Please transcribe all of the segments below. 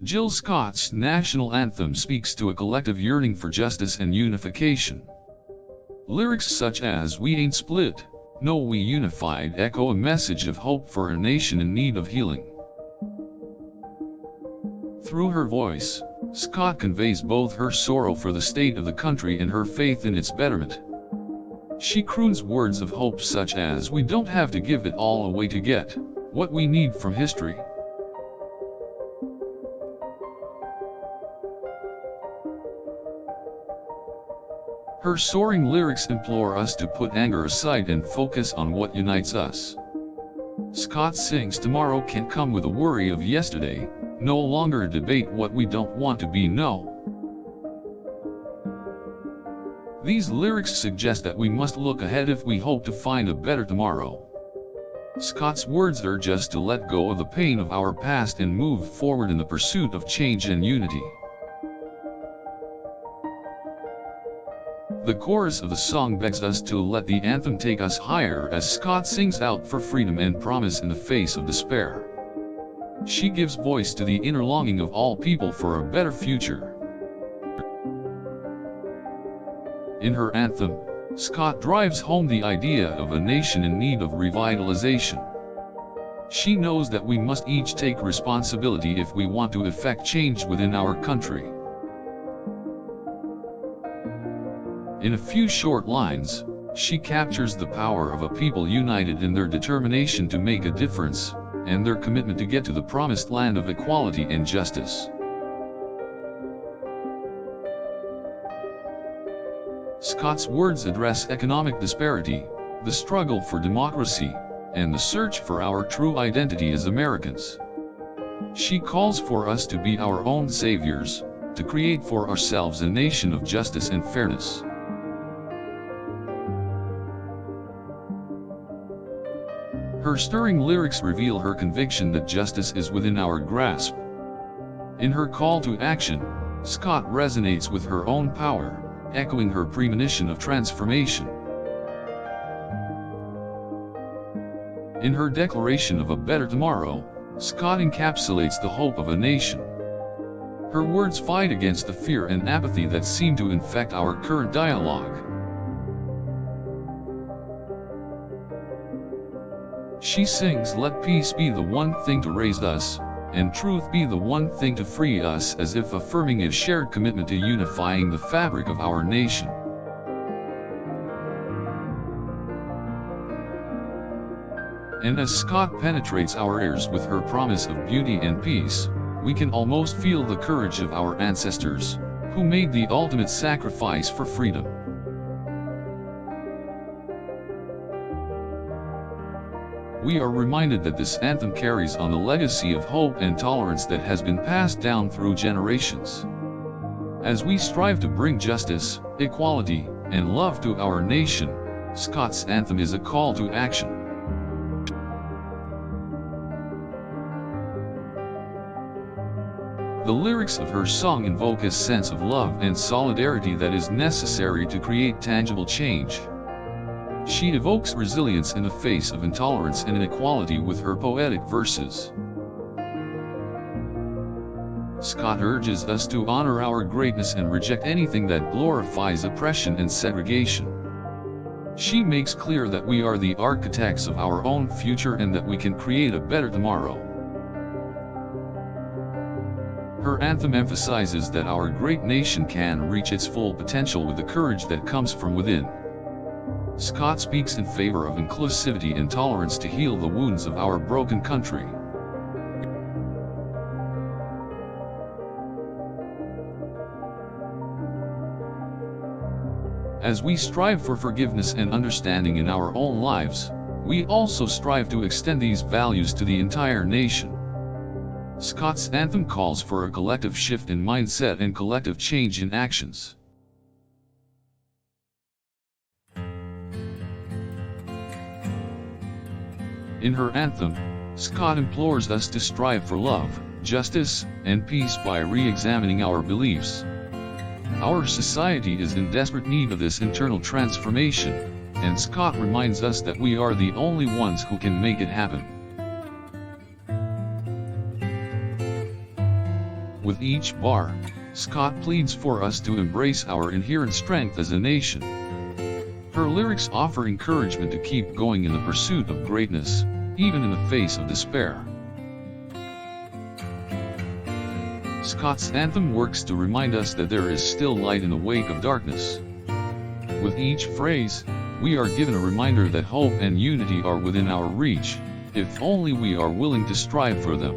Jill Scott's national anthem speaks to a collective yearning for justice and unification. Lyrics such as "We ain't split, no we unified" echo a message of hope for a nation in need of healing. Through her voice, Scott conveys both her sorrow for the state of the country and her faith in its betterment. She croons words of hope such as "We don't have to give it all away to get what we need from history." Her soaring lyrics implore us to put anger aside and focus on what unites us. Scott sings tomorrow can't come with a worry of yesterday, no longer debate what we don't want to be, no. These lyrics suggest that we must look ahead if we hope to find a better tomorrow. Scott's words urge us to let go of the pain of our past and move forward in the pursuit of change and unity. The chorus of the song begs us to let the anthem take us higher as Scott sings out for freedom and promise in the face of despair. She gives voice to the inner longing of all people for a better future. In her anthem, Scott drives home the idea of a nation in need of revitalization. She knows that we must each take responsibility if we want to effect change within our country. In a few short lines, she captures the power of a people united in their determination to make a difference, and their commitment to get to the promised land of equality and justice. Scott's words address economic disparity, the struggle for democracy, and the search for our true identity as Americans. She calls for us to be our own saviors, to create for ourselves a nation of justice and fairness. Her stirring lyrics reveal her conviction that justice is within our grasp. In her call to action, Scott resonates with her own power, echoing her premonition of transformation. In her declaration of a better tomorrow, Scott encapsulates the hope of a nation. Her words fight against the fear and apathy that seem to infect our current dialogue. She sings, "Let peace be the one thing to raise us, and truth be the one thing to free us," as if affirming a shared commitment to unifying the fabric of our nation. And as Scott penetrates our ears with her promise of beauty and peace, we can almost feel the courage of our ancestors, who made the ultimate sacrifice for freedom. We are reminded that this anthem carries on the legacy of hope and tolerance that has been passed down through generations. As we strive to bring justice, equality, and love to our nation, Scott's anthem is a call to action. The lyrics of her song invoke a sense of love and solidarity that is necessary to create tangible change. She evokes resilience in the face of intolerance and inequality with her poetic verses. Scott urges us to honor our greatness and reject anything that glorifies oppression and segregation. She makes clear that we are the architects of our own future and that we can create a better tomorrow. Her anthem emphasizes that our great nation can reach its full potential with the courage that comes from within. Scott speaks in favor of inclusivity and tolerance to heal the wounds of our broken country. As we strive for forgiveness and understanding in our own lives, we also strive to extend these values to the entire nation. Scott's anthem calls for a collective shift in mindset and collective change in actions. In her anthem, Scott implores us to strive for love, justice, and peace by re-examining our beliefs. Our society is in desperate need of this internal transformation, and Scott reminds us that we are the only ones who can make it happen. With each bar, Scott pleads for us to embrace our inherent strength as a nation. Her lyrics offer encouragement to keep going in the pursuit of greatness, even in the face of despair. Scott's anthem works to remind us that there is still light in the wake of darkness. With each phrase, we are given a reminder that hope and unity are within our reach, if only we are willing to strive for them.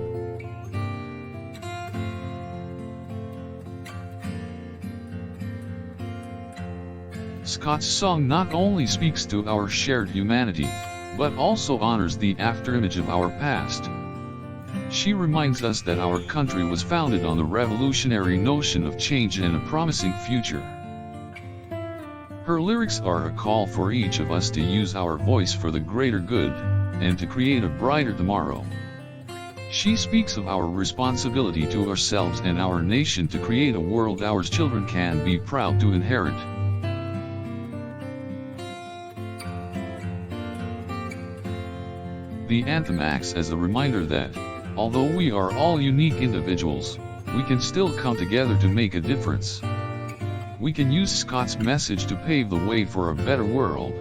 Scott's song not only speaks to our shared humanity, but also honors the afterimage of our past. She reminds us that our country was founded on the revolutionary notion of change and a promising future. Her lyrics are a call for each of us to use our voice for the greater good, and to create a brighter tomorrow. She speaks of our responsibility to ourselves and our nation to create a world our children can be proud to inherit. The anthem acts as a reminder that, although we are all unique individuals, we can still come together to make a difference. We can use Scott's message to pave the way for a better world.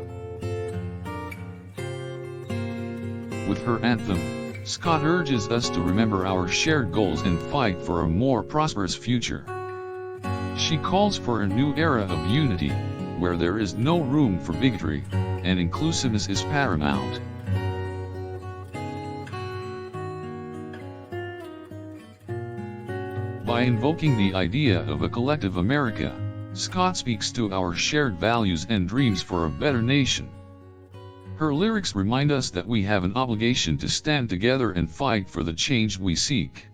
With her anthem, Scott urges us to remember our shared goals and fight for a more prosperous future. She calls for a new era of unity, where there is no room for bigotry, and inclusiveness is paramount. By invoking the idea of a collective America, Scott speaks to our shared values and dreams for a better nation. Her lyrics remind us that we have an obligation to stand together and fight for the change we seek.